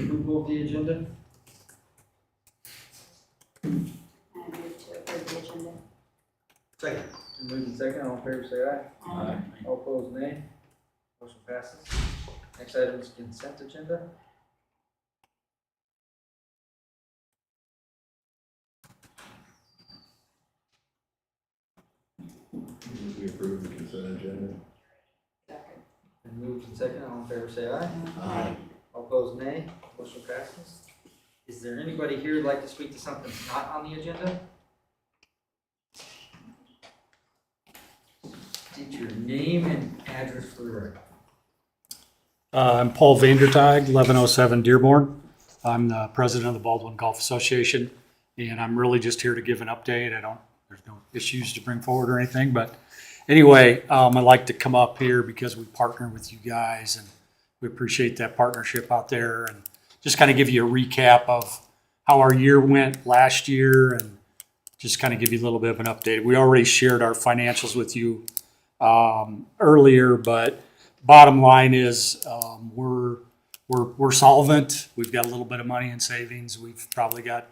approval of the agenda? I move to approve the agenda. Second. Moving second, all in favor say aye. Aye. All opposed, nay. Motion passes. Next item is consent agenda. We approve the consent agenda. Second. And moved and second, all in favor say aye. Aye. All opposed, nay. Motion passes. Is there anybody here who'd like to speak to something not on the agenda? State your name and address for the record. I'm Paul Vandertag, 1107 Dearborn. I'm the president of the Baldwin Golf Association, and I'm really just here to give an update. There's no issues to bring forward or anything, but anyway, I'd like to come up here because we partner with you guys, and we appreciate that partnership out there, and just kind of give you a recap of how our year went last year, and just kind of give you a little bit of an update. We already shared our financials with you earlier, but bottom line is we're solvent. We've got a little bit of money in savings. We've probably got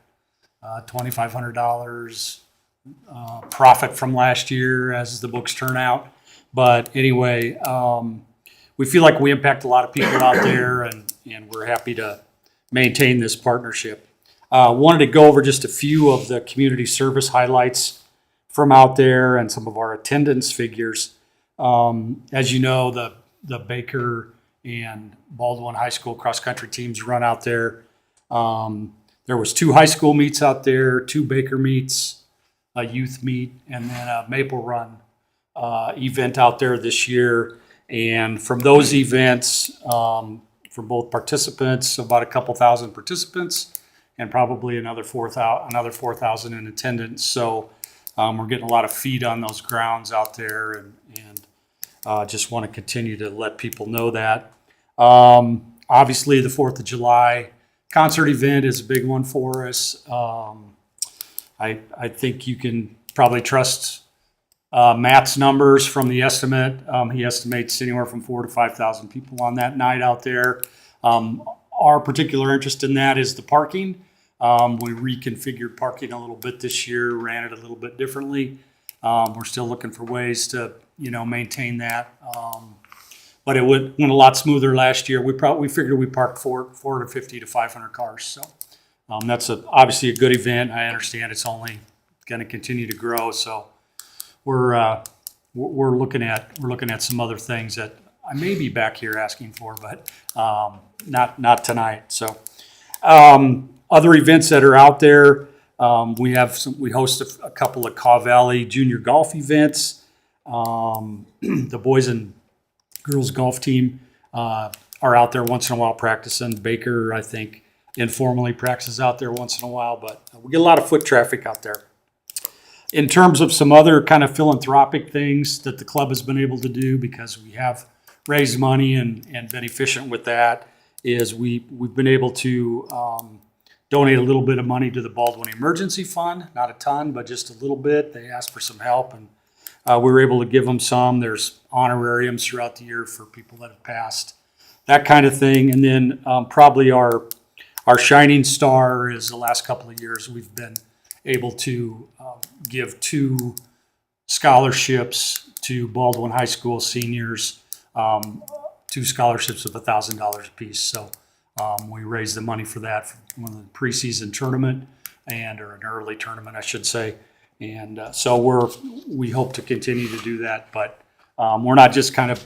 $2,500 profit from last year as the books turn out. But anyway, we feel like we impact a lot of people out there, and we're happy to maintain this partnership. Wanted to go over just a few of the community service highlights from out there and some of our attendance figures. As you know, the Baker and Baldwin High School cross-country teams run out there. There was 2 high school meets out there, 2 Baker meets, a youth meet, and then a Maple Run event out there this year. And from those events, for both participants, about a couple thousand participants, and probably another 4,000 in attendance. So we're getting a lot of feed on those grounds out there, and just want to continue to let people know that. Obviously, the 4th of July concert event is a big one for us. I think you can probably trust Matt's numbers from the estimate. He estimates anywhere from 4,000 to 5,000 people on that night out there. Our particular interest in that is the parking. We reconfigured parking a little bit this year, ran it a little bit differently. We're still looking for ways to, maintain that. But it went a lot smoother last year. We figured we parked 450 to 500 cars. So that's obviously a good event. I understand it's only going to continue to grow. So we're looking at some other things that I may be back here asking for, but not tonight. So other events that are out there, we host a couple of Caw Valley Junior Golf events. The boys and girls golf team are out there once in a while practicing. Baker, I think, informally practices out there once in a while, but we get a lot of foot traffic out there. In terms of some other kind of philanthropic things that the club has been able to do, because we have raised money and been efficient with that, is we've been able to donate a little bit of money to the Baldwin Emergency Fund. Not a ton, but just a little bit. They asked for some help, and we were able to give them some. There's honorariums throughout the year for people that have passed, that kind of thing. And then probably our shining star is the last couple of years we've been able to give 2 scholarships to Baldwin High School seniors, 2 scholarships of $1,000 apiece. So we raised the money for that for one of the preseason tournament or an early tournament, I should say. And so we hope to continue to do that, but we're not just kind of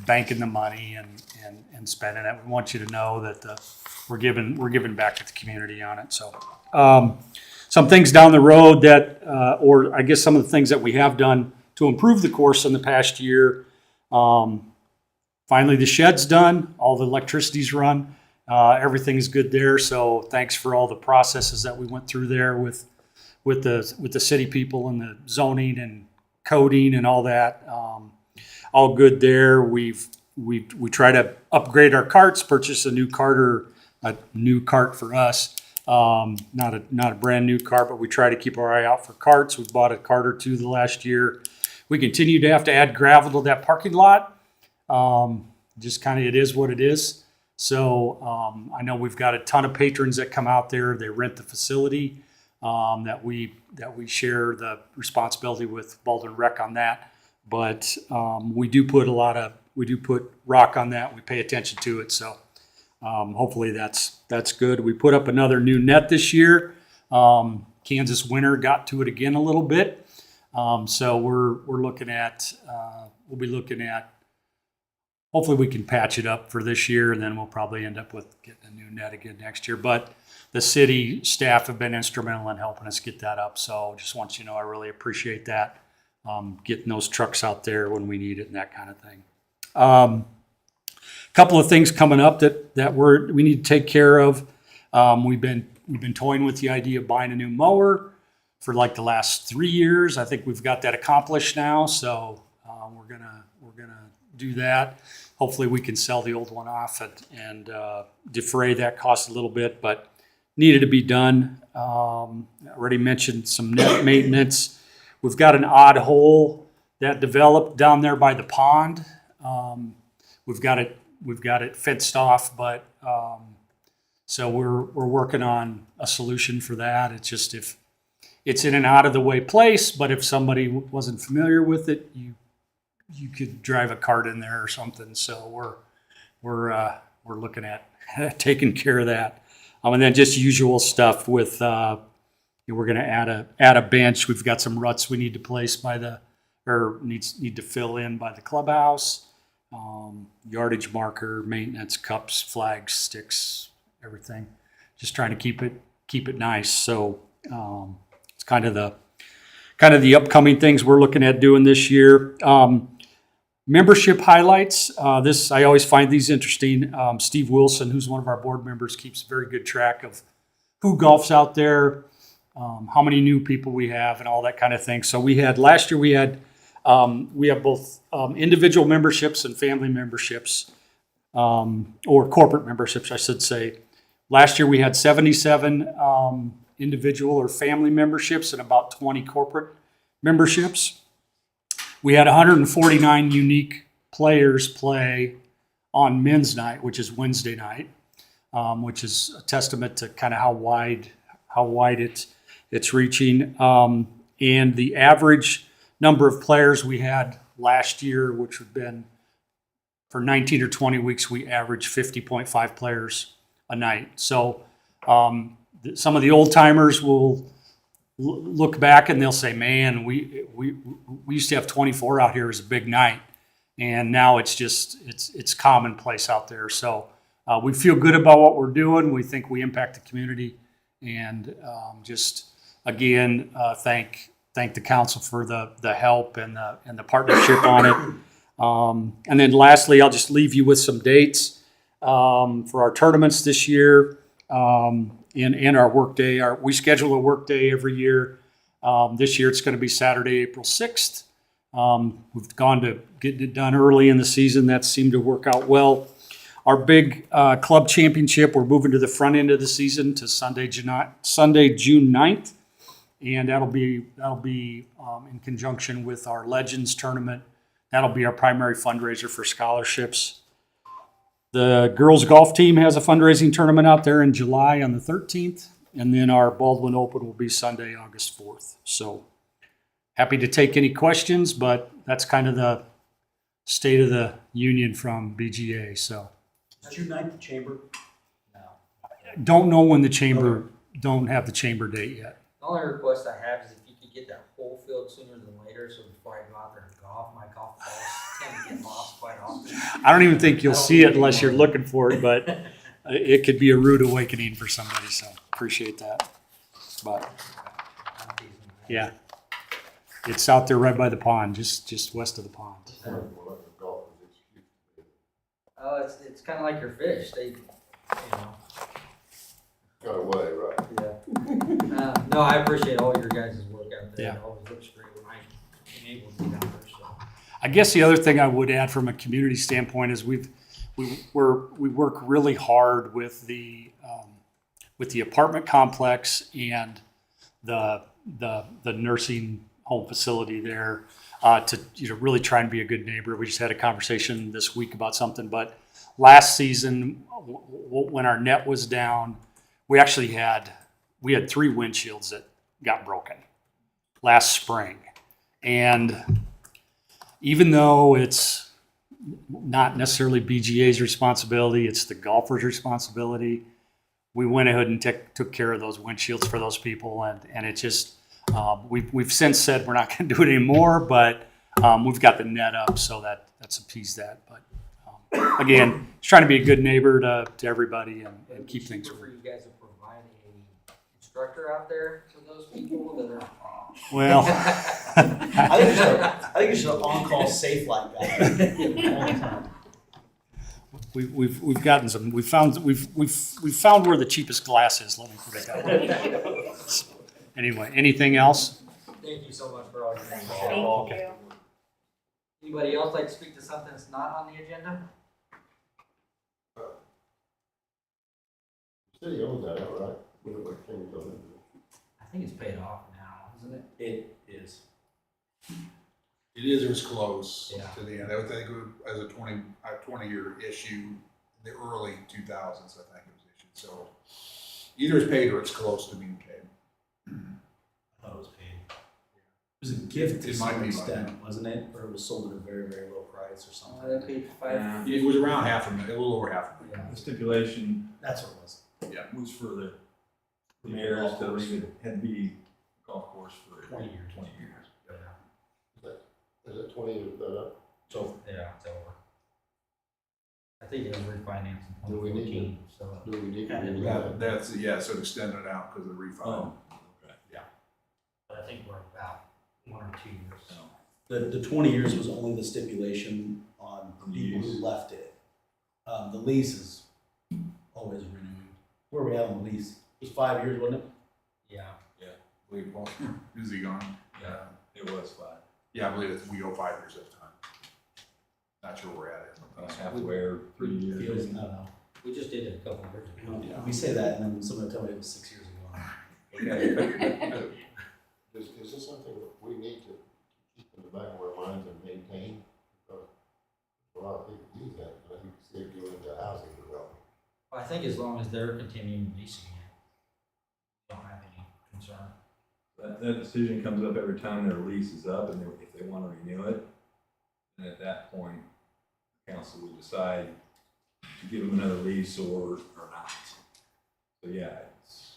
banking the money and spending it. We want you to know that we're giving back to the community on it. So some things down the road that, or I guess some of the things that we have done to improve the course in the past year. Finally, the shed's done. All the electricity's run. Everything's good there. So thanks for all the processes that we went through there with the city people and the zoning and coding and all that. All good there. We try to upgrade our carts, purchase a new cart for us. Not a brand new cart, but we try to keep our eye out for carts. We bought a cart or 2 the last year. We continue to have to add gravel to that parking lot. Just kind of, it is what it is. So I know we've got a ton of patrons that come out there. They rent the facility that we share the responsibility with Baldwin Rec on that. But we do put rock on that. We pay attention to it. So hopefully that's good. We put up another new net this year. Kansas winter got to it again a little bit. So we're looking at we'll be looking at. Hopefully we can patch it up for this year, and then we'll probably end up with getting a new net again next year. But the city staff have been instrumental in helping us get that up. So just want you to know I really appreciate that, getting those trucks out there when we need it and that kind of thing. A couple of things coming up that we need to take care of. We've been toying with the idea of buying a new mower for like the last 3 years. I think we've got that accomplished now. So we're gonna do that. Hopefully we can sell the old one off and defray that cost a little bit, but needed to be done. Already mentioned some net maintenance. We've got an odd hole that developed down there by the pond. We've got it fenced off, but so we're working on a solution for that. It's just if it's in an out of the way place, but if somebody wasn't familiar with it, you could drive a cart in there or something. So we're looking at taking care of that. And then just usual stuff with we're going to add a bench. We've got some ruts we need to place need to fill in by the clubhouse. Yardage marker, maintenance, cups, flags, sticks, everything. Just trying to keep it nice. So it's kind of the upcoming things we're looking at doing this year. Membership highlights. I always find these interesting. Steve Wilson, who's one of our board members, keeps very good track of who golfs out there, how many new people we have, and all that kind of thing. So last year we have both individual memberships and family memberships, or corporate memberships, I should say. Last year we had 77 individual or family memberships and about 20 corporate memberships. We had 149 unique players play on men's night, which is Wednesday night, which is a testament to kind of how wide it's reaching. And the average number of players we had last year, which would have been for 19 or 20 weeks, we averaged 50.5 players a night. So some of the old timers will look back and they'll say, man, we used to have 24 out here as a big night. And now it's commonplace out there. So we feel good about what we're doing. We think we impact the community, and just again, thank the council for the help and the partnership on it. And then lastly, I'll just leave you with some dates for our tournaments this year. And our work day. We schedule a work day every year. This year it's going to be Saturday, April 6th. We've gone to getting it done early in the season. That seemed to work out well. Our big club championship, we're moving to the front end of the season to Sunday, June 9th. And that'll be in conjunction with our Legends tournament. That'll be our primary fundraiser for scholarships. The girls golf team has a fundraising tournament out there in July on the 13th, and then our Baldwin Open will be Sunday, August 4th. So happy to take any questions, but that's kind of the state of the union from BGA. So June 9th, the chamber? No. don't know when the chamber, don't have the chamber date yet. The only request I have is if you could get that whole field sooner than later, so before I go out there and golf, my golf balls tend to get lost quite often. I don't even think you'll see it unless you're looking for it, but it could be a rude awakening for somebody. So appreciate that. But yeah, it's out there right by the pond, just west of the pond. It's kind of like your fish. They, Got away, right? yeah. No, I appreciate all your guys' work out there. Yeah. It always looks great when I'm able to get out there. So. I guess the other thing I would add from a community standpoint is we work really hard with the apartment complex and the nursing home facility there to really try and be a good neighbor. We just had a conversation this week about something, but last season, when our net was down, we actually had 3 windshields that got broken last spring. And even though it's not necessarily BGA's responsibility, it's the golfer's responsibility, we went ahead and took care of those windshields for those people. And it just, we've since said we're not going to do it anymore, but we've got the net up, so that's appeased that. But again, just trying to be a good neighbor to everybody and keep things For moving. you guys to provide a instructor out there for those people that are. Well, I think you should have on-call safe like that. we've gotten some. We've found where the cheapest glass is. Let me put it that way. Anyway, anything else? Thank you so much for all your Thank help. you. Anybody else like to speak to something that's not on the agenda? The city owns that, right? What can you go into? I think it's paid off now, isn't it? It is. It is, or it's close Yeah. to the end. I would think it would, as a 20-year issue, in the early 2000s, I think it was issued. So either it's paid or it's close to being paid. I thought it was paid. It was a gift to It might some be extent, wasn't it? Or it was sold at a very, very low price or something. They paid $5. It was around $500,000, a little over $500,000. Yeah. The stipulation That's what it was. was for the mayors to leave it, had to be golf course for 20 years. 20 years. Is it 20 years that up? So Yeah, it's over. I think it was refinanced in Do we need 2014, so. Do we need to Yeah, do That, that? that's, yeah, so extend it out because of the refund. But I think we're about 1 or 2 years. the 20 years was only the stipulation on The people lease. who left it. The lease is always renewing. Where are we at on the lease? It was 5 years, wasn't it? Yeah. I believe, well, is he gone? Yeah, it was 5. Yeah, I believe we go 5 years at a time. Not sure where we're at. Halfway or 3 years. Feels, I don't know. We just did it a couple of years ago. Yeah. We say that, and then somebody tell me it was 6 years ago. Okay. Is this something that we need to keep in the back of our minds and maintain? Because a lot of people use that, but you can see it go into housing development. I think as long as they're continuing leasing it, we don't have any concern. That decision comes up every time their lease is up, and if they want to renew it, then at that point, the council would decide to give them another lease or not. So yeah, it's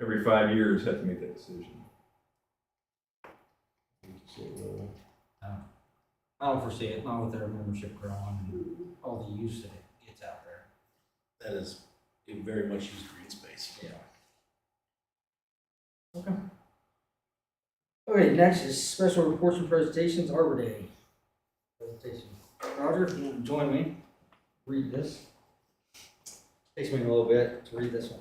every 5 years have to make that decision. You can see it going in. I don't foresee it, not with their membership growing and all the use that it gets out there. That is a very much used green space. Yeah. Okay. Okay, next is special reports and presentations, Arbor Day. Presentation. Roger, if you want to join me, read this. Takes me a little bit to read this one.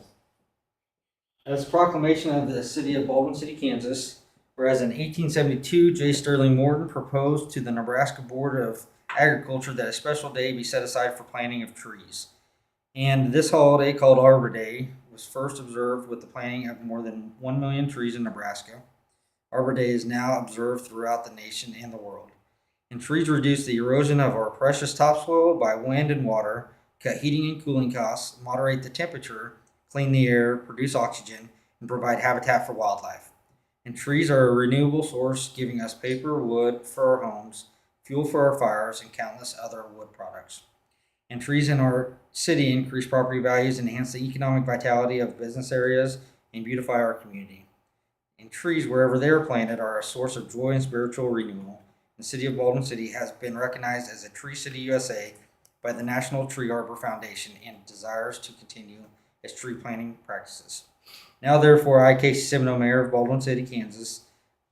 As a proclamation of the city of Baldwin City, Kansas, whereas in 1872, J. Sterling Morton proposed to the Nebraska Board of Agriculture that a special day be set aside for planting of trees. And this holiday, called Arbor Day, was first observed with the planting of more than 1 million trees in Nebraska. Arbor Day is now observed throughout the nation and the world. And trees reduce the erosion of our precious topsoil by wind and water, cut heating and cooling costs, moderate the temperature, clean the air, produce oxygen, and provide habitat for wildlife. And trees are a renewable source, giving us paper, wood for our homes, fuel for our fires, and countless other wood products. And trees in our city increase property values, enhance the economic vitality of business areas, and beautify our community. And trees, wherever they are planted, are a source of joy and spiritual renewal. The city of Baldwin City has been recognized as a Tree City USA by the National Tree Arbor Foundation and desires to continue its tree planting practices. Now, therefore, I, Casey Semino, Mayor of Baldwin City, Kansas,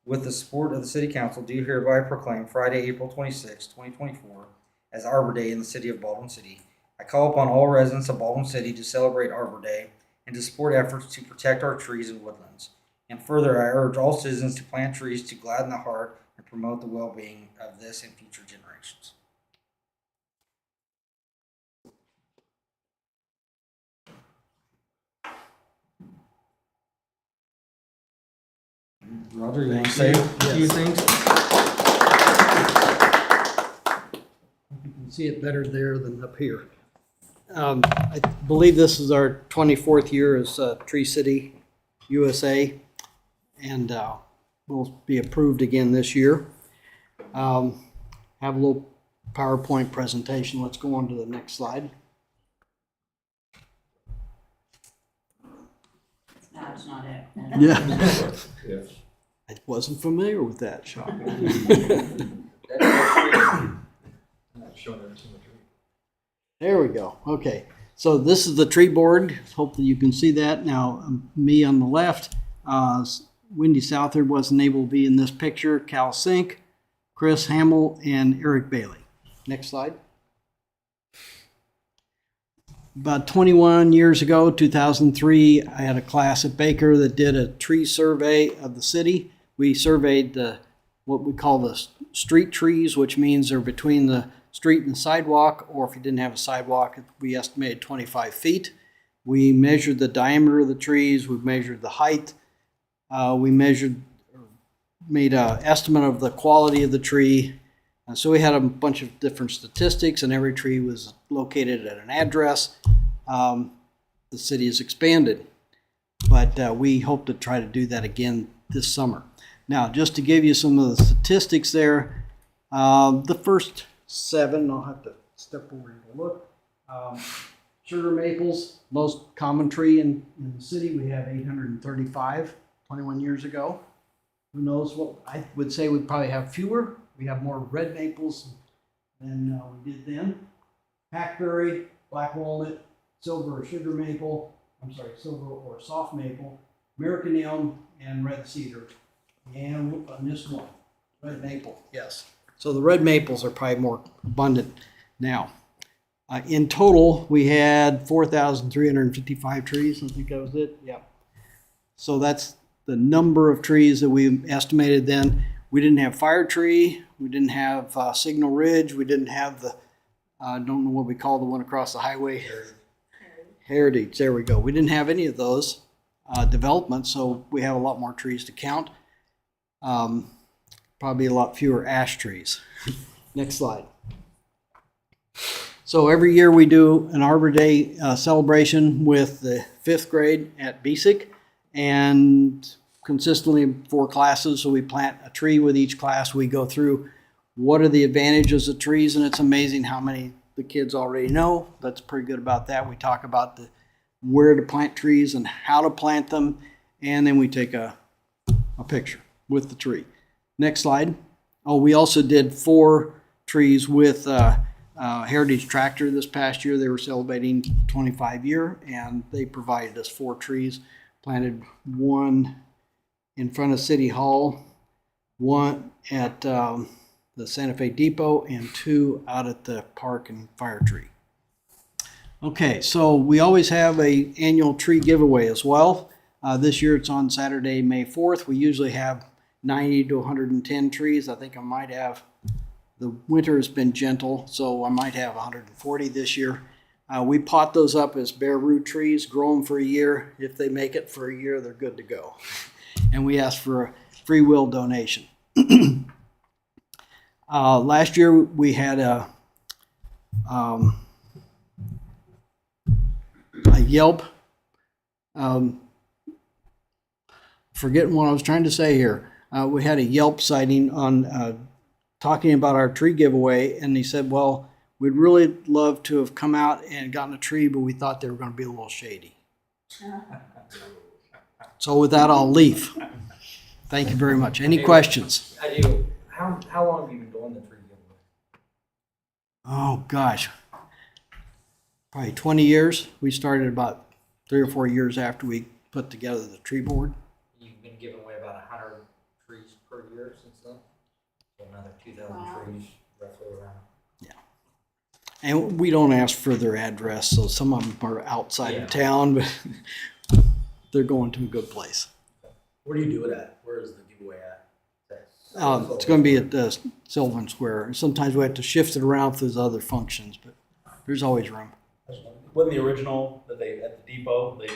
with the support of the City Council, do hereby proclaim Friday, April 26, 2024, as Arbor Day in the city of Baldwin City. I call upon all residents of Baldwin City to celebrate Arbor Day and to support efforts to protect our trees and woodlands. And further, I urge all citizens to plant trees to gladden the heart and promote the well-being of this and future generations. Roger, you want to say a few things? can see it better there than up here. I believe this is our 24th year as Tree City USA, and will be approved again this year. Have a little PowerPoint presentation. Let's go on to the next slide. That's not it. Yeah. Yeah. I wasn't familiar with that, Sean. Showing every single tree. There we go. Okay. So this is the tree board. Hopefully you can see that. Now, me on the left, Wendy Southard wasn't able to be in this picture. Cal Sink, Chris Hamill, and Eric Bailey. Next slide. About 21 years ago, 2003, I had a class at Baker that did a tree survey of the city. We surveyed what we call the street trees, which means they're between the street and the sidewalk, or if you didn't have a sidewalk, we estimated 25 feet. We measured the diameter of the trees. We measured the height. We made an estimate of the quality of the tree. So we had a bunch of different statistics, and every tree was located at an address. The city has expanded, but we hope to try to do that again this summer. Now, just to give you some of the statistics there, the first 7, I'll have to step over here to look. Sugar maples, most common tree in the city. We have 835 21 years ago. Who knows what, I would say we probably have fewer. We have more red maples than we did then. Hackberry, black walnut, silver or sugar maple, silver or soft maple, American elm, and red cedar. And this one, red maple, yes. So the red maples are probably more abundant now. In total, we had 4,355 trees. I think that was it. Yeah. So that's the number of trees that we estimated then. We didn't have Fire Tree. We didn't have Signal Ridge. We didn't have the, I don't know what we call the one across the highway. Heritage. There we go. We didn't have any of those developments, so we have a lot more trees to count. Probably a lot fewer ash trees. Next slide. So every year we do an Arbor Day celebration with the 5th grade at BSIC, and consistently 4 classes. So we plant a tree with each class. We go through what are the advantages of trees, and it's amazing how many the kids already know. That's pretty good about that. We talk about where to plant trees and how to plant them, and then we take a picture with the tree. Next slide. Oh, we also did 4 trees with Heritage Tractor this past year. They were celebrating 25 year, and they provided us 4 trees. Planted 1 in front of City Hall, 1 at the Santa Fe Depot, and 2 out at the park and Fire Tree. Okay, so we always have an annual tree giveaway as well. This year it's on Saturday, May 4th. We usually have 90 to 110 trees. I think I might have, the winter has been gentle, so I might have 140 this year. We pot those up as bare root trees, grow them for a year. If they make it for a year, they're good to go. And we ask for a free will donation. Last year we had a Yelp, forgetting what I was trying to say here. We had a Yelp sighting on talking about our tree giveaway, and he said, well, we'd really love to have come out and gotten a tree, but we thought they were going to be a little shady. So with that, I'll leave. Thank you very much. Any questions? I do. How long have you been doing the tree giveaway? Oh, gosh. Probably 20 years. We started about 3 or 4 years after we put together the tree board. You've been giving away about 100 trees per year since then? So another 2,000 Wow. trees roughly around. And we don't ask for their address, so some of them are outside Yeah. of town, but they're going to a good place. Where do you do it at? Where is the giveaway at? It's going to be at Sylvan Square. Sometimes we have to shift it around if there's other functions, but there's always room. Wasn't the original that they at the depot? They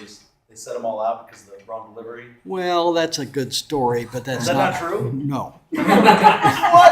set them all out because of the wrong delivery. Well, that's a good story, but that's Is that not true? No. What?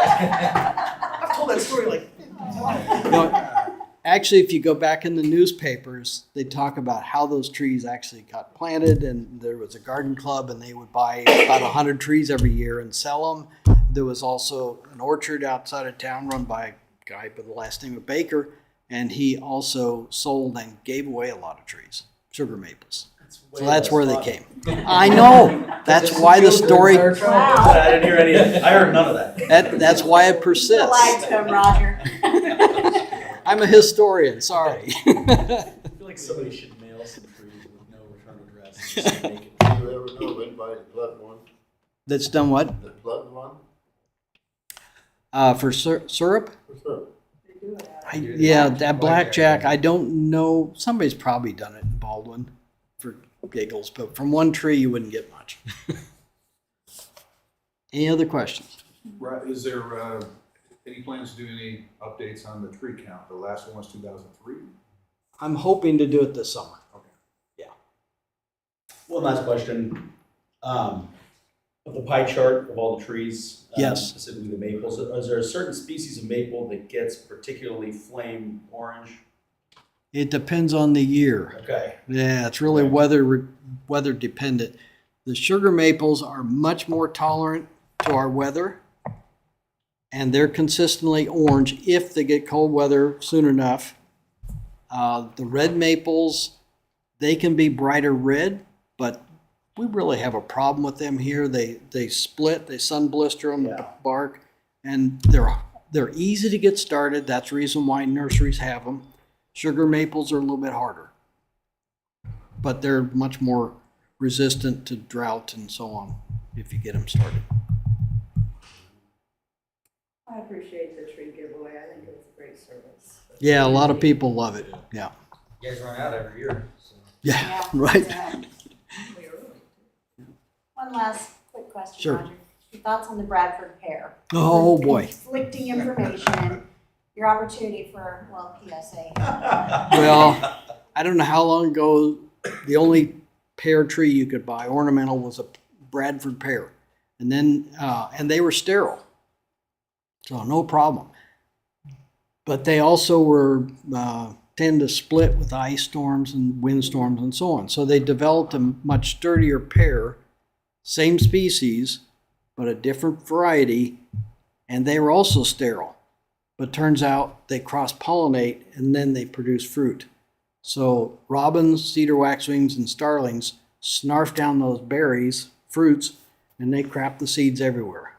I've told that story like 10 No, actually, if you go back in the newspapers, they talk about how those trees actually got planted, and there was a garden club, and they would buy about 100 trees every year and sell them. There was also an orchard outside of town run by a guy by the last name of Baker, and he also sold and gave away a lot of trees, sugar maples. So that's where they came. I know. That's why the story. I didn't hear any of that. I heard none of that. That's why it You persists. lied to him, Roger. I'm a historian. Sorry. I feel like somebody should mail some trees with no return address. And just make it. Do you ever know of anybody that plugged one? That's done what? That plugged one? For syrup? For sure. They do it out. Yeah, that blackjack. I don't know. Somebody's probably done it in Baldwin for giggles, but from one tree you wouldn't get much. Any other questions? Right, is there, any plans to do any updates on the tree count? The last one was 2003? I'm hoping to do it this summer. One last question. Of the pie chart of all the trees, Yes. specifically the maples, is there a certain species of maple that gets particularly flame orange? It depends on the year. Okay. Yeah, it's really weather dependent. The sugar maples are much more tolerant to our weather, and they're consistently orange if they get cold weather soon enough. The red maples, they can be brighter red, but we really have a problem with them here. They split, they sun blister on the bark, and they're easy to get started. That's the reason why nurseries have them. Sugar maples are a little bit harder, but they're much more resistant to drought and so on if you get them started. I appreciate the tree giveaway. I think it's a great service. Yeah, a lot of people love it. Yeah. You guys run out every year, so. Yeah, right. One last quick question, Sure. Roger. Your thoughts on the Bradford pear? Oh, boy. Conflicting information, your opportunity for, well, PSA. Well, I don't know how long ago the only pear tree you could buy ornamental was a Bradford pear, and then and they were sterile, so no problem. But they also were tend to split with ice storms and windstorms and so on. So they developed a much sturdier pear, same species, but a different variety, and they were also sterile. But turns out they cross-pollinate and then they produce fruit. So robins, cedar waxwings, and starlings snarf down those berries, fruits, and they crap the seeds everywhere.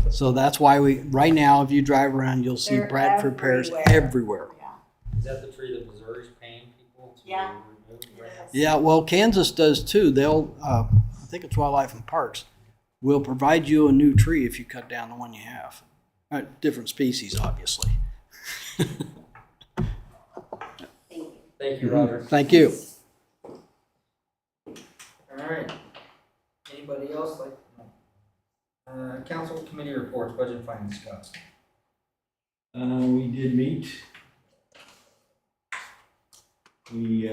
So that's why right now, if you drive around, you'll see They're Bradford pears everywhere. everywhere. Yeah. Is that the tree that Missouri's paying people to Yeah. remove? Yes. Yeah, well, Kansas does too. They'll, I think it's Wildlife and Parks, will provide you a new tree if you cut down the one you have. Different species, obviously. Thank you. Thank you, Roger. Thank you. All right. Anybody else like? Council committee reports, budget and finance, Scott. We did meet. We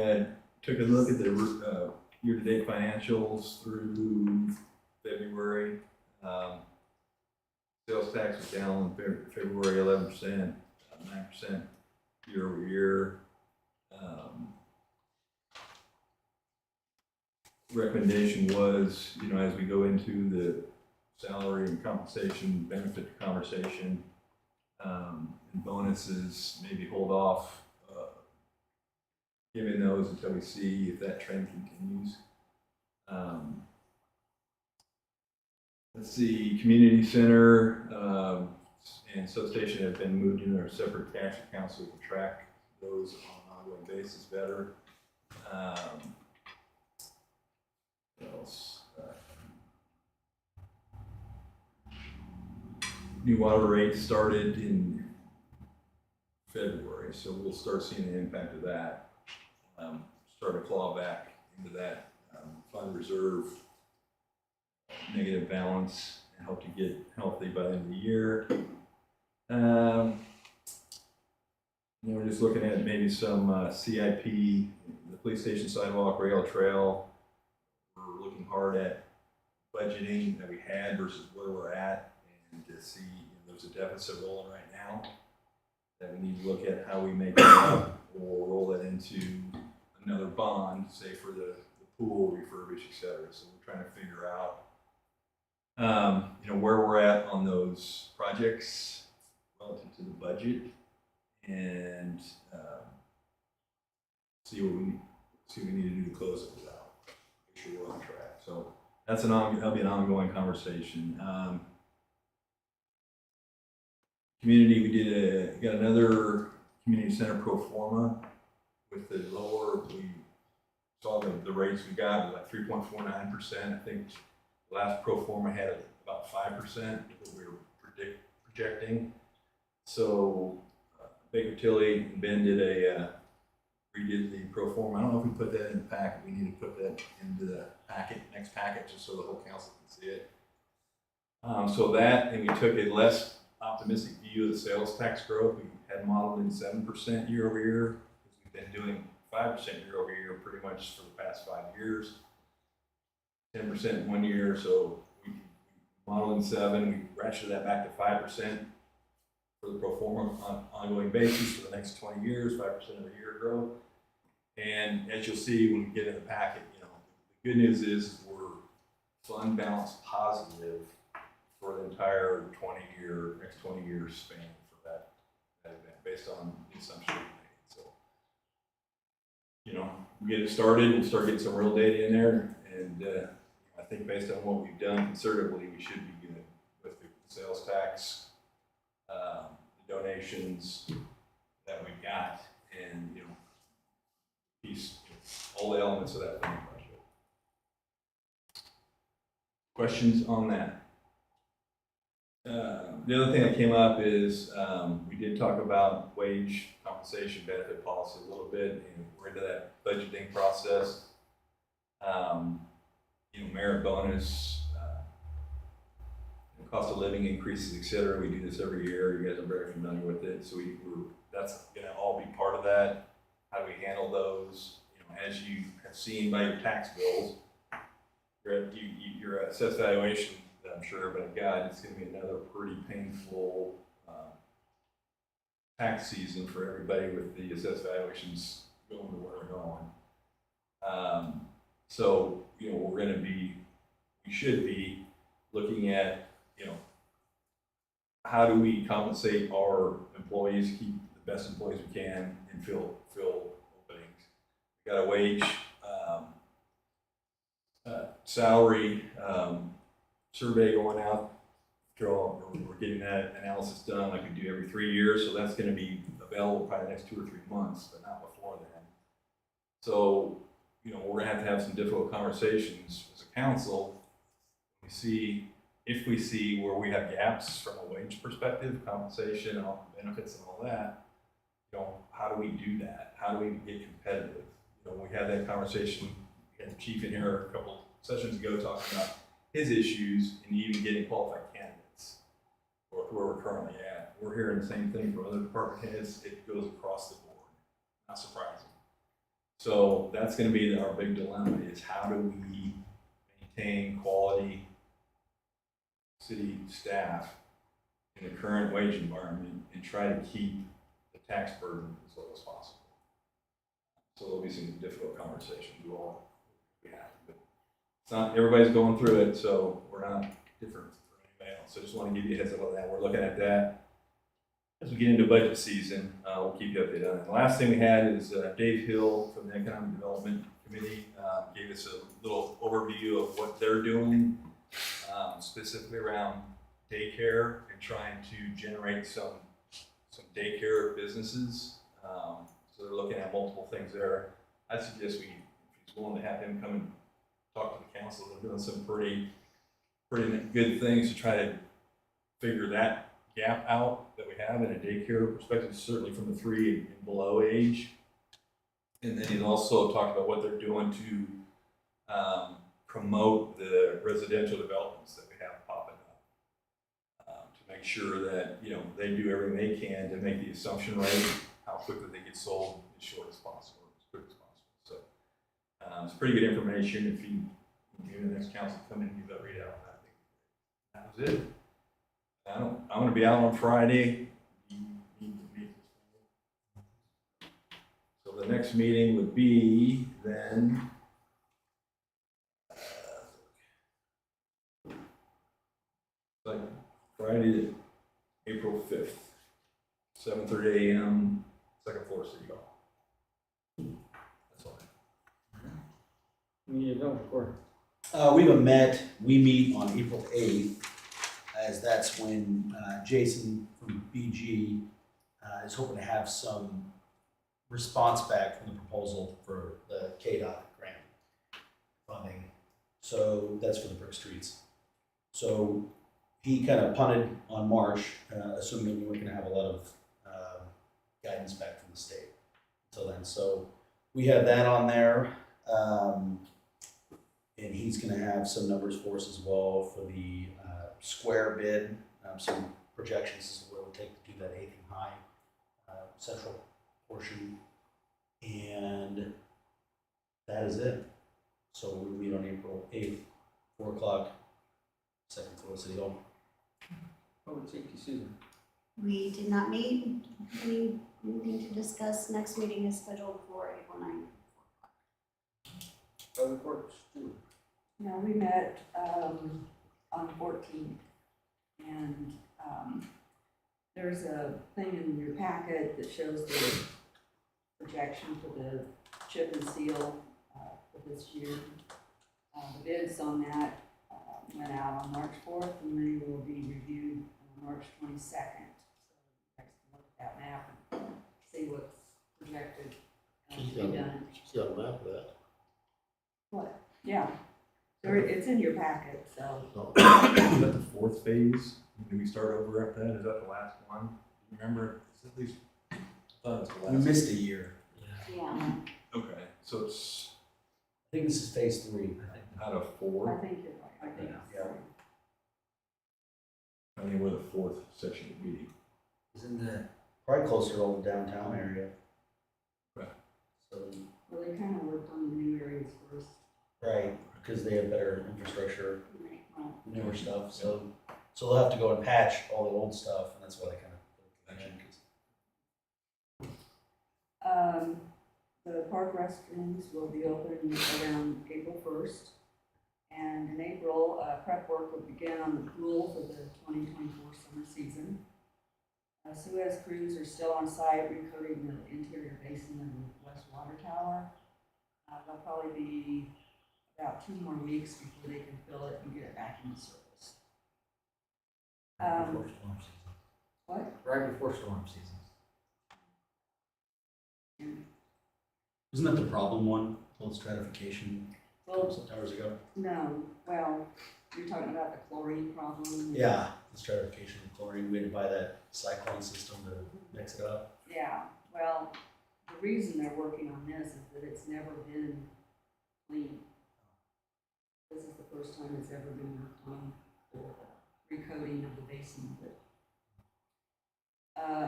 took a look at the year-to-date financials through February. Sales tax was down in February 11%, 9% year over year. Recommendation was, as we go into the salary and compensation benefit conversation, and bonuses, maybe hold off giving those until we see if that trend continues. Let's see, community center and substation have been moved into our separate cash accounts, so we can track those on an ongoing basis better. What else? New water rates started in February, so we'll start seeing the impact of that. Start to claw back into that fund reserve negative balance and hope to get healthy by the end of the year. We're just looking at maybe some CIP, the police station sidewalk, rail trail. We're looking hard at budgeting that we had versus where we're at, and to see there's a deficit rolling right now. that we need to look at how we make it up or roll it into another bond, say for the pool refurbish, et cetera. So we're trying to figure out, where we're at on those projects relative to the budget, and see what we need to do to close it out. Make sure we're on track. So that'll be an ongoing conversation. Community, we got another community center pro forma with the lower. We saw the rates we got was like 3.49%. I think the last pro forma had about 5% that we were projecting. So Baker Tilly and Ben redid the pro forma. I don't know if we put that in the packet. We need to put that into the next packet, just so the whole council can see it. So that, and we took a less optimistic view of the sales tax growth. We had modeled in 7% year over year, because we've been doing 5% year over year pretty much for the past 5 years. 10% in 1 year, so we modeled in 7. We ratcheted that back to 5% for the pro forma on an ongoing basis for the next 20 years, 5% every year growth. And as you'll see when we get in the packet, the good news is we're fund balance positive for the entire next 20 years span for that event, based on the assumption we made. So, we get it started, we'll start getting some real data in there, and I think based on what we've done conservatively, we should be good with the sales tax, the donations that we've got, and all the elements of that funding budget. Questions on that? The other thing that came up is we did talk about wage compensation benefit policy a little bit, and we're into that budgeting process. Merit bonus, cost of living increases, et cetera. We do this every year. You guys are very familiar with it. So that's going to all be part of that. How do we handle those? As you have seen by your tax bills, your assessed valuation, I'm sure everybody got, it's going to be another pretty painful tax season for everybody with the assessed valuations going to where they're going. So, we should be looking at, how do we compensate our employees, keep the best employees we can, and fill openings. We got a wage, salary survey going out. We're getting that analysis done like we do every 3 years, so that's going to be available probably the next 2 or 3 months, but not before then. So, we're going to have some difficult conversations as a council. If we see where we have gaps from a wage perspective, compensation, all benefits, and all that, how do we do that? How do we get competitive? We had that conversation. We had the chief in here a couple sessions ago talking about his issues and even getting qualified candidates or where we're currently at. We're hearing the same thing from other department heads. It goes across the board. Not surprising. So that's going to be our big dilemma, is how do we maintain quality city staff in the current wage environment and try to keep the tax burden as low as possible. So there'll be some difficult conversations we have, but it's not, everybody's going through it, so we're not different from anybody else. So I just want to give you a heads up on that. We're looking at that as we get into budget season. We'll keep you updated on it. The last thing we had is Dave Hill from the Economic Development Committee gave us a little overview of what they're doing, specifically around daycare and trying to generate some daycare businesses. So they're looking at multiple things there. I suggest if he's willing to have him come and talk to the council. They're doing some pretty good things to try to figure that gap out that we have in a daycare perspective, certainly from the 3 and below age. And then he's also talked about what they're doing to promote the residential developments that we have popping up, to make sure that they do everything they can to make the assumption rate, how quickly they get sold, as short as possible, as quick as possible. So it's pretty good information. If you the next council come in and give that readout, I think that was it. I'm going to be out on Friday. You need to meet next meeting would be then. Like Friday, April 5th, 7:30 a.m., second floor City Hall. That's all. We need to know before. We haven't met, we meet on April 8th, as that's when Jason from BG is hoping to have some response back from the proposal for the KDOT grant funding. So that's for the brick streets. So he kind of punted on March, assuming we we're going to have a lot of guidance back from the state until then. So we have that on there. And he's going to have some numbers for us as well for the square bid, some projections as to what it would take to do that 8th and High central portion. And that is it. So we meet on April 8th, 4 o'clock, second floor City Hall. What would it take you, Susan? We did not meet. Anything to discuss? Next meeting is scheduled for April 9th. Public Works, Julie. No, we met on 14th, and there's a thing in your packet that shows the projection for the chip and seal for this year. The bids on that went out on March 4th, and they will be reviewed on March 22nd. So you guys can look at that map and see what's projected to be done. She's got a map of that. What? Yeah, it's in your packet, so. No. Is that the fourth phase? Do we start over after that? Is that the last one? Do you remember? It's at least, I thought it was the We last. missed a year. Yeah. Okay, so it's I think this is phase 3. I think. out of I 4. think you're right. I think Yeah. I mean, where the fourth section would be. Is in the probably closer to all the downtown area. Right. So Well, they kind of worked on the new areas first. right, because they have better infrastructure, Well, newer stuff. So they'll have to go and patch all the old stuff, and that's why they kind of. The park restrooms will be open around April 1st. And in April, prep work will begin on the pool for the 2024 summer season. Suez crews are still on site recoating the interior basin of the west water tower. They'll probably be about 2 more weeks before they can fill it and get it back into service. Before storm season. What? Right before storm season. Isn't that the problem one? Full stratification Well, some hours ago. no, well, you're talking about the chlorine problem. Yeah, the stratification of chlorine. We had to buy that cyclone system to mix it up. Yeah, well, the reason they're working on this is that it's never been clean. This is the first time it's ever been worked on for the recoating of the basin of it.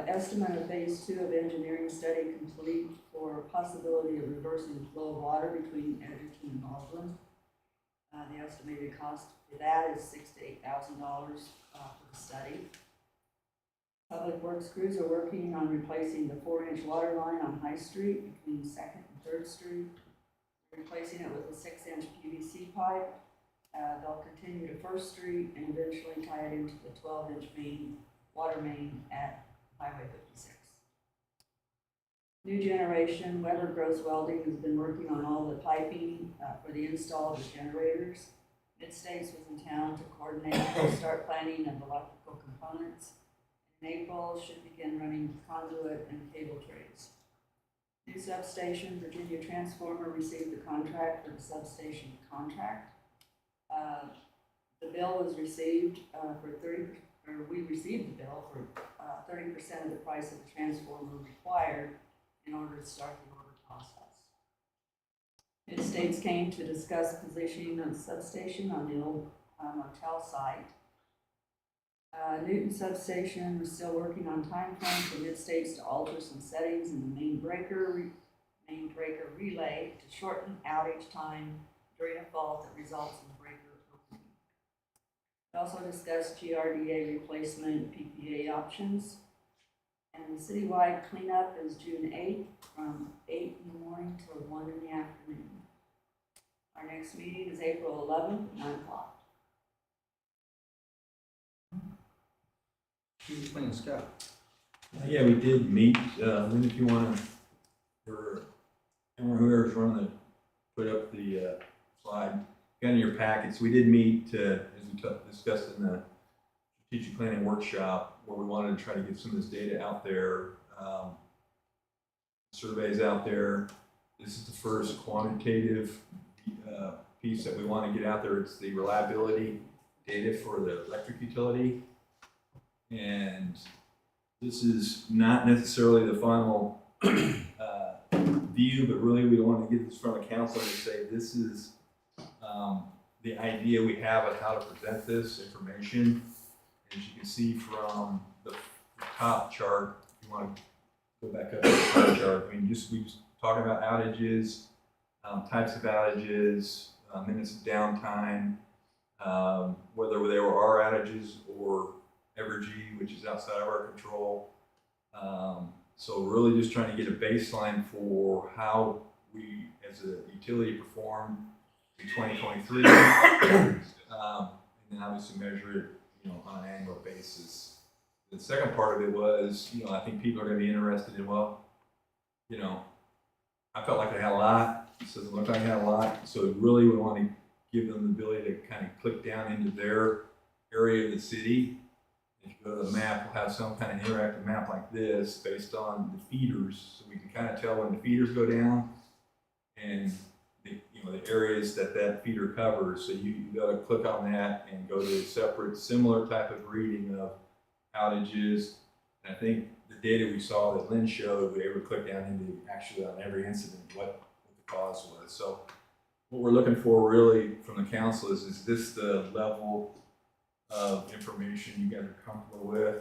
Estimate of phase 2 of engineering study complete for possibility of reversing the flow of water between Edgerton and Baldwin. The estimated cost for that is $6,000 to $8,000 for the study. Public Works crews are working on replacing the 4-inch water line on High Street between 2nd and 3rd Street, replacing it with a 6-inch PVC pipe. They'll continue to 1st Street and eventually tie it into the 12-inch water main at Highway 56. New Generation, Weber Gross Welding has been working on all the piping for the install of the generators. Mid-States was in town to coordinate the start planning of electrical components. In April, should begin running conduit and cable trays. New substation, Virginia Transformer received the contract for the substation contract. The bill was received we received the bill for 30% of the price of the transformer required in order to start the order process. Mid-States came to discuss positioning of the substation on the old motel site. Newton substation was still working on time frame for Mid-States to alter some settings in the main breaker relay to shorten outage time during a fault that results in the breaker opening. We also discussed GRDA replacement PPA options. And the citywide cleanup is June 8th from 8 in the morning till 1 in the afternoon. Our next meeting is April 11th at 9 o'clock. Who's playing Scott? Yeah, we did meet, Lynn, if you wanna, or whoever's running the, put up the, slide, got in your packets, we did meet, as we discussed in the strategic planning workshop, where we wanted to try to get some of this data out there, surveys out there. This is the first quantitative, piece that we wanna get out there. It's the reliability data for the electric utility. And this is not necessarily the final view, but really we want to get this from the council and say this is the idea we have of how to present this information. As you can see from the top chart, if you want to go back up to the top chart, I mean, we just talking about outages, types of outages, minutes of downtime, whether there are outages or Evergy, which is outside of our control. So really just trying to get a baseline for how we as a utility performed in 2023. And then obviously measure it, you know, on an annual basis. The second part of it was, you know, I think people are going to be interested in, well, you know, I felt like I had a lot. It doesn't look like I had a lot. So really we want to give them the ability to kind of click down into their area of the city. If you go to the map, we'll have some kind of interactive map like this based on the feeders, so we can kind of tell when the feeders go down and the, you know, the areas that feeder covers. So you got to click on that and go to a separate, similar type of reading of outages. And I think the data we saw that Lynn showed, we were able to click down into actually on every incident what the cause was. So what we're looking for really from the council is this the level of information you guys are comfortable with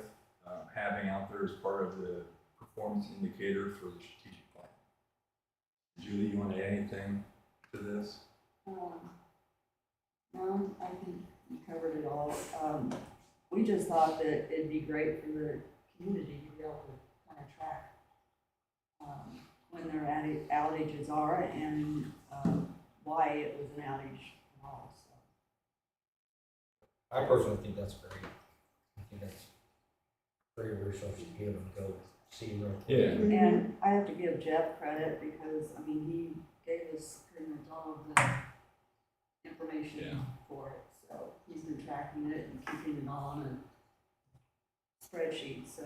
having out there as part of the performance indicator for the strategic plan? Julie, you want to add anything to this? No, I think you covered it all. We just thought that it'd be great for the community to be able to kind of track when their outages are and why it was an outage and all. So. I personally think that's great. I think that's great resource to be able to go see real quick. Yeah. And I have to give Jeff credit because, I mean, he gave us pretty much all of the information Yeah. for it. So he's been tracking it and keeping it on a spreadsheet, so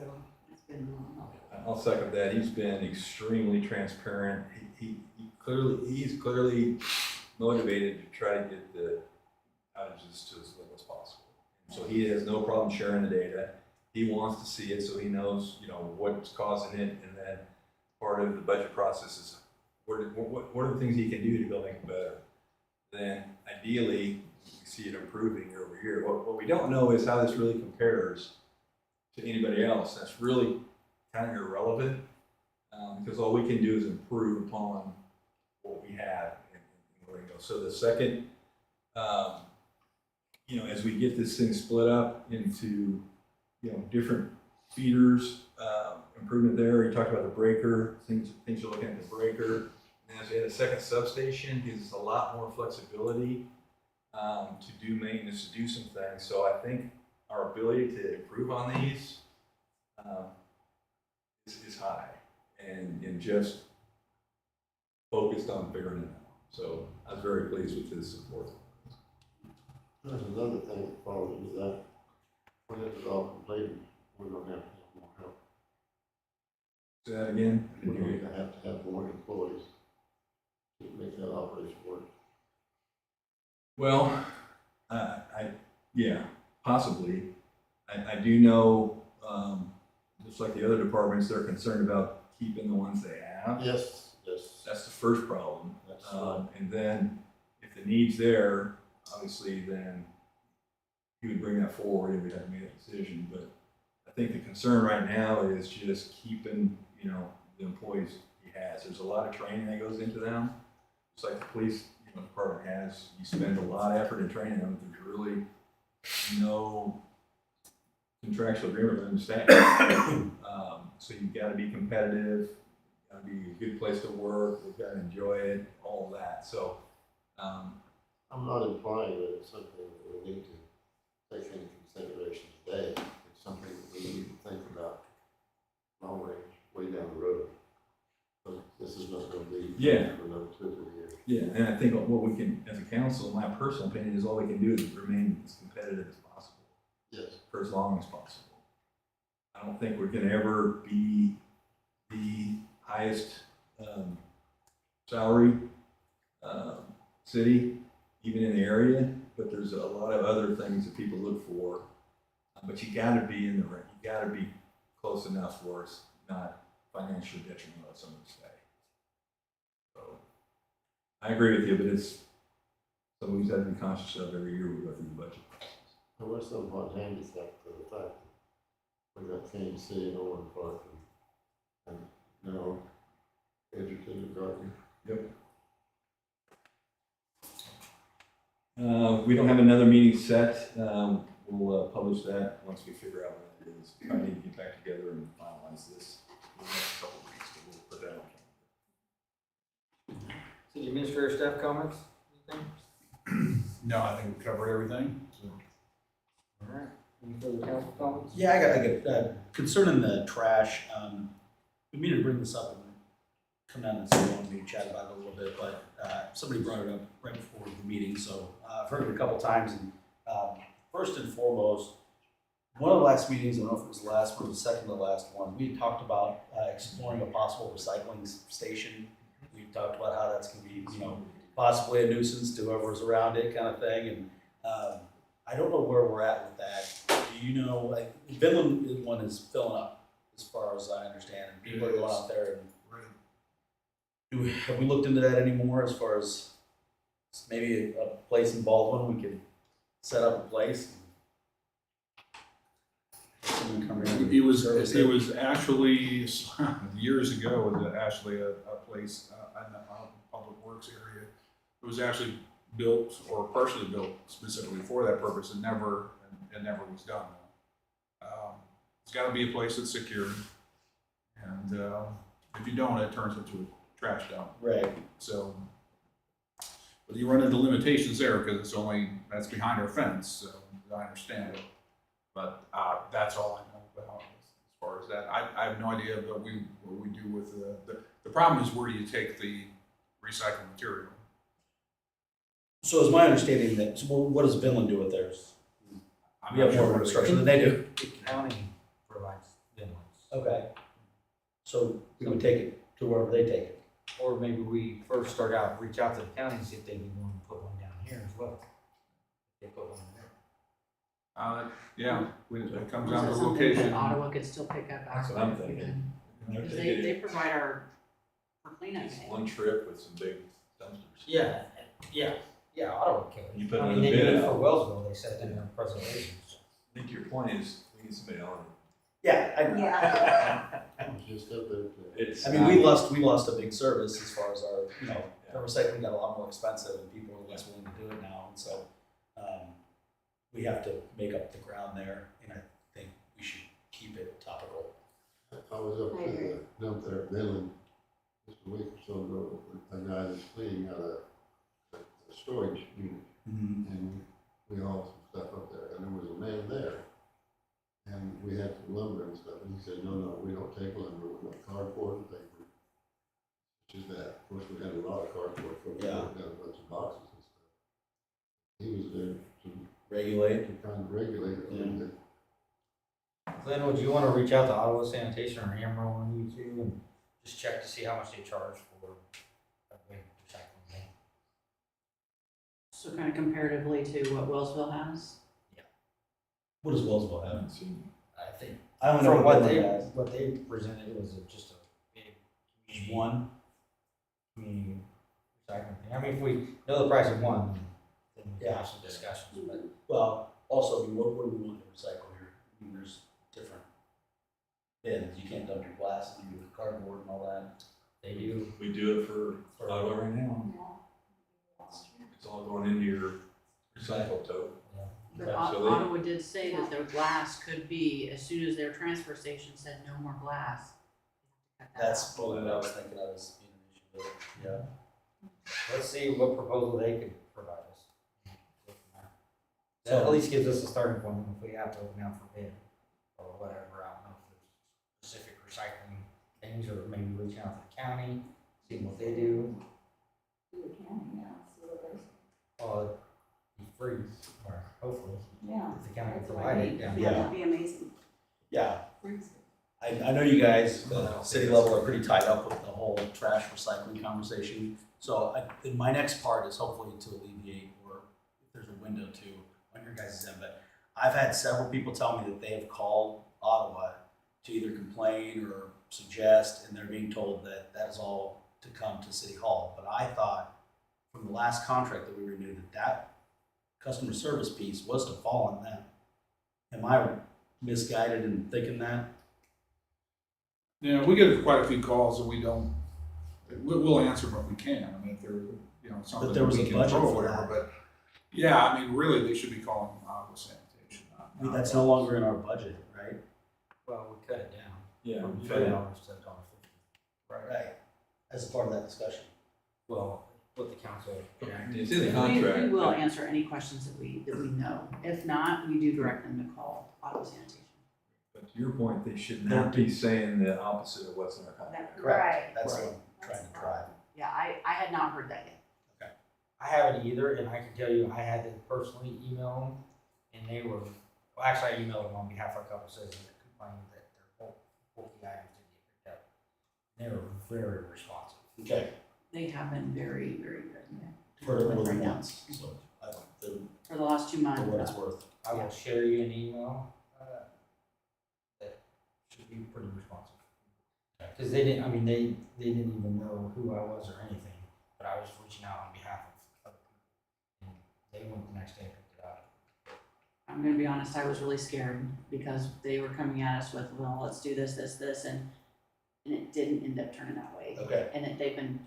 it's been really helpful. I'll second that. He's been extremely transparent. He's clearly motivated to try to get the outages to as little as possible. So he has no problem sharing the data. He wants to see it so he knows, you know, what's causing it, and then part of the budget process is what are the things he can do to go make it better. Then ideally, we see it improving year over year. What we don't know is how this really compares to anybody else. That's really kind of irrelevant because all we can do is improve upon what we have and where we go. So the second, you know, as we get this thing split up into, you know, different feeders, improvement there. You talked about the breaker, things you're looking at the breaker. And as we had a second substation, gives us a lot more flexibility to do maintenance, to do some things. So I think our ability to improve on these is high, and just focused on figuring it out. So I was very pleased with his support. There's another thing that follows with that. When it is all completed, we're gonna have to have more help. Say that again? We're going to have more employees to make that operation work. Well, yeah, possibly. I do know, just like the other departments, they're concerned about keeping the ones they have. Yes. That's the first problem. That's right. And then if the need's there, obviously, then he would bring that forward and we'd have to make that decision. But I think the concern right now is just keeping, you know, the employees he has. There's a lot of training that goes into them. It's like the police, you know, department has. You spend a lot of effort in training them. There's really no contractual agreement with them to stay. So you've got to be competitive, got to be a good place to work, you've got to enjoy it, all of that. So, I'm not implying that it's something that we need to take into consideration today. It's something that we need to think about long range, way down the road. But this is not going to be Yeah. for another 2 or 3 years. yeah, and I think what we can, as a council, my personal opinion is all we can do is remain as competitive as possible Yes. for as long as possible. I don't think we're gonna ever be the highest salary city, even in the area, but there's a lot of other things that people look for. But you gotta be in the ring, you gotta be close enough where it's not financially detrimental, some would say. So, I agree with you, but it's something we have to be conscious of every year we go through the budget process. And we're somewhat handicapped for the fact that we got Kansas City and Owen Park and now Edgerton and Gardner. Yep. We don't have another meeting set. We'll publish that once we figure out what it is. I need to get back together and finalize this in the next couple of weeks, but we'll put that on. City administrator staff comments? Anything? No, I think we covered everything, so. All right. Any further council comments? Yeah, I got, concerning the trash, we need to bring this up and come down and sit down and maybe chat about it a little bit, but, somebody brought it up right before the meeting, so, I've heard it a couple times, and, first and foremost, one of the last meetings, I don't know if it was the last one or the second to the last one, we had talked about, exploring a possible recycling station. We talked about how that's gonna be, possibly a nuisance to whoever's around it kind of thing, and, I don't know where we're at with that. Do you know, like, Vinland one is filling up, as far as I understand, and people are going out there and have we looked into that anymore as far as maybe a place in Baldwin, we could set up a place? Someone come in It was service actually, years ago, it was actually a place in the Public Works area. It was actually built or partially built specifically for that purpose and never was done. It's gotta be a place that's secure. And if you don't, it turns into a trash dump. Right. So, but you run into limitations there because that's behind our fence, so I understand it. But that's all I know about as far as that. I have no idea what we do with the problem is where do you take the recycled material? So it's my understanding that, so what does Vinland do with theirs? I'm We not have sure more where infrastructure than they do. The county provides Vinland's. Okay. So we would take it to wherever they take it. Or maybe we first reach out to the county and see if they'd be willing to put one down here as well. They put one there. Yeah, it comes Is down that to something location. that Ottawa could still pick up That's after? what I'm thinking. Because they provide our cleanup It's day. one trip with some big dumpsters. Yeah, Ottawa could. You put I mean, another they did bid it for out. Wellsville, they said in their presentation. I think your point is, we need somebody on Yeah, Yeah. Just up there. it. It's. I mean, we lost a big service as far as our, the recycling got a lot more expensive and people are less willing to do it now, and so, we have to make up the ground there, and I think we should keep it topical. I was up I to agree. the dump there at Midland just a week or so ago, with a guy that's cleaning out a storage unit, and we hauled some stuff up there, and there was a man there. And we had some lumber and stuff, and he said, no, we don't take lumber, we want cardboard and paper. Which is that, of course, we had a lot of cardboard, so we Yeah. got a bunch of boxes and stuff. He was there to Regulate. kind of regulate it a little bit. Glenn, would you want to reach out to Ottawa Sanitation or Emerald on YouTube and just check to see how much they charge for a big recycling bin? So kind of comparatively to what Wellsville has. What does Wellsville I have? haven't seen. I think I don't know from what Vinland has. they presented was just a big Just community one. community recycling thing. I mean, if we know the price of one, then we can have some discussions, but Well, also, I mean, what do we want to recycle here? I mean, there's different bins. You can't dump your plastic, your cardboard and all that. they do. We do it for Ottawa right now. It's all going into your recycle tote. But So they- Ottawa did say that their glass could be, as soon as their transfer station said no more glass. Cut that That's out. what I was thinking of as being an issue with it, yeah. Let's see what proposal they could provide us. That So- at least gives us a starting point if we have to open out for bid or whatever. I don't know if there's specific recycling things, or maybe reaching out to the county, seeing what they do. Do the county, yeah, see what they say. It'd be free, or hopefully, Yeah. if the county can That's what provide I it. need. Yeah. Yeah. That'd be amazing. Yeah, Freeze. I know you guys, city level, are pretty tied up with the whole trash recycling conversation. So then my next part is hopefully to alleviate, or if there's a window to, on your guys' end. But I've had several people tell me that they have called Ottawa to either complain or suggest, and they're being told that that is all to come to City Hall. But I thought from the last contract that we renewed, that customer service piece was to fall on them. Am I misguided in thinking that? Yeah, we get quite a few calls and we don't, we'll answer what we can. I mean, if they're, something But there was we a can budget control, for whatever, that. but yeah, I mean, really, they should be calling Ottawa Sanitation. not That's us. no longer in our budget, right? Well, we cut it down. Yeah. From cut it. $3 to $1.50. Right. Right. As part of that discussion. Well, what the council. It's in the We contract. will answer any questions that we know. If not, we do direct them to call Ottawa Sanitation. But to your point, they should not be saying the opposite of what's in our contract. Correct. That's Right. what I'm trying to drive. Yeah, I had not heard that yet. I haven't either, and I can tell you, I had to personally email them, and they were, well, actually, I emailed them on behalf of a couple citizens that complained that their bulky items didn't get picked up. They were very responsive. Okay. They have been very, very good. For more than Right now. once, so, For the last 2 months. for what it's worth. I will share you an email, that should be pretty responsive. Cause they didn't, I mean, they didn't even know who I was or anything, but I was reaching out on behalf of other people. And they went the next day and picked it up. I'm gonna be honest, I was really scared because they were coming at us with, well, let's do this, and it didn't end up turning that way. Okay. And they've been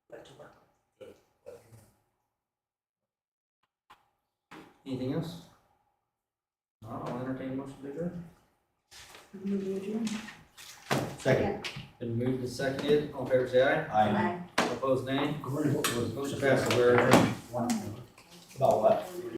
good to work with. Anything else? No, I'll entertain a motion to adjourn. Second. Been moved and seconded, all in favor say aye. Aye. Opposed nay. Motion passes, we're adjourned. About what?